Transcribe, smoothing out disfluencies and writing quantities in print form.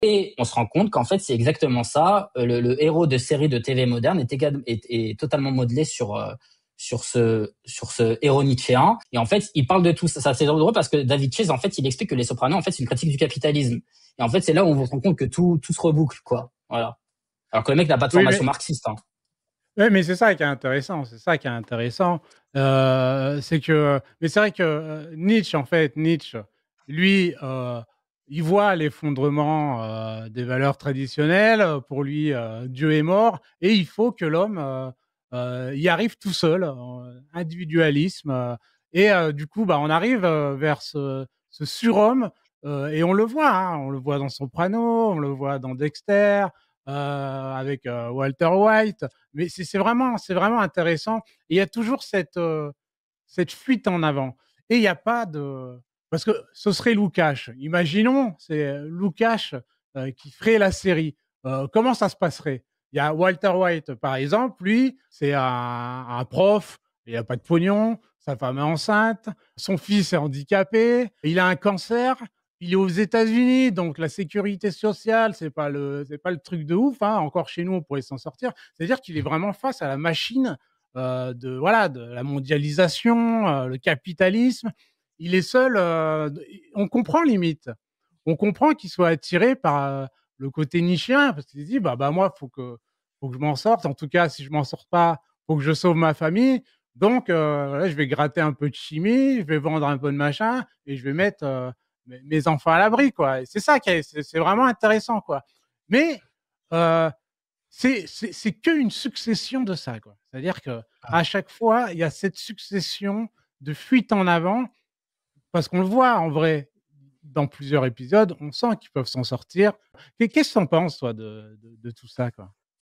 Et on se rend compte qu'en fait, c'est exactement ça. Le héros de série de TV moderne est totalement modelé sur ce héros nietzschéen. Et en fait, il parle de tout ça. C'est drôle parce que David Chase, en fait, il explique que Les Sopranos, en fait, c'est une critique du capitalisme. Et en fait, c'est là où on se rend compte que tout se reboucle, quoi. Voilà. Alors que le mec n'a pas de Oui, formation mais, marxiste, hein. ouais, mais c'est ça qui est intéressant. C'est ça qui est intéressant. C'est que, mais c'est vrai que Nietzsche, en fait, Nietzsche, lui, il voit l'effondrement des valeurs traditionnelles. Pour lui, Dieu est mort et il faut que l'homme y arrive tout seul, individualisme. Du coup, bah, on arrive vers ce surhomme et on le voit. Hein, on le voit dans Soprano, on le voit dans Dexter, avec Walter White. Mais c'est vraiment intéressant. Et il y a toujours cette fuite en avant. Et il n'y a pas de... Parce que ce serait Lukács. Imaginons, c'est Lukács qui ferait la série. Comment ça se passerait? Il y a Walter White, par exemple. Lui, c'est un prof. Il n'a pas de pognon. Sa femme est enceinte. Son fils est handicapé. Il a un cancer. Il est aux États-Unis, donc la sécurité sociale, c'est pas le truc de ouf. Hein. Encore chez nous, on pourrait s'en sortir. C'est-à-dire qu'il est vraiment face à la machine de la mondialisation, le capitalisme. Il est seul. On comprend limite. On comprend qu'il soit attiré par le côté nichien parce qu'il se dit bah moi faut que je m'en sorte. En tout cas, si je m'en sors pas, faut que je sauve ma famille. Donc là, je vais gratter un peu de chimie, je vais vendre un peu de machin et je vais mettre mes enfants à l'abri, quoi. Et c'est ça qui c'est vraiment intéressant, quoi. Mais euh, c'est qu'une succession de ça, quoi. C'est-à-dire que à chaque fois, il y a cette succession de fuites en avant, parce qu'on le voit en vrai dans plusieurs épisodes, on sent qu'ils peuvent s'en sortir. Qu'est-ce que tu en penses, toi, de tout ça, quoi?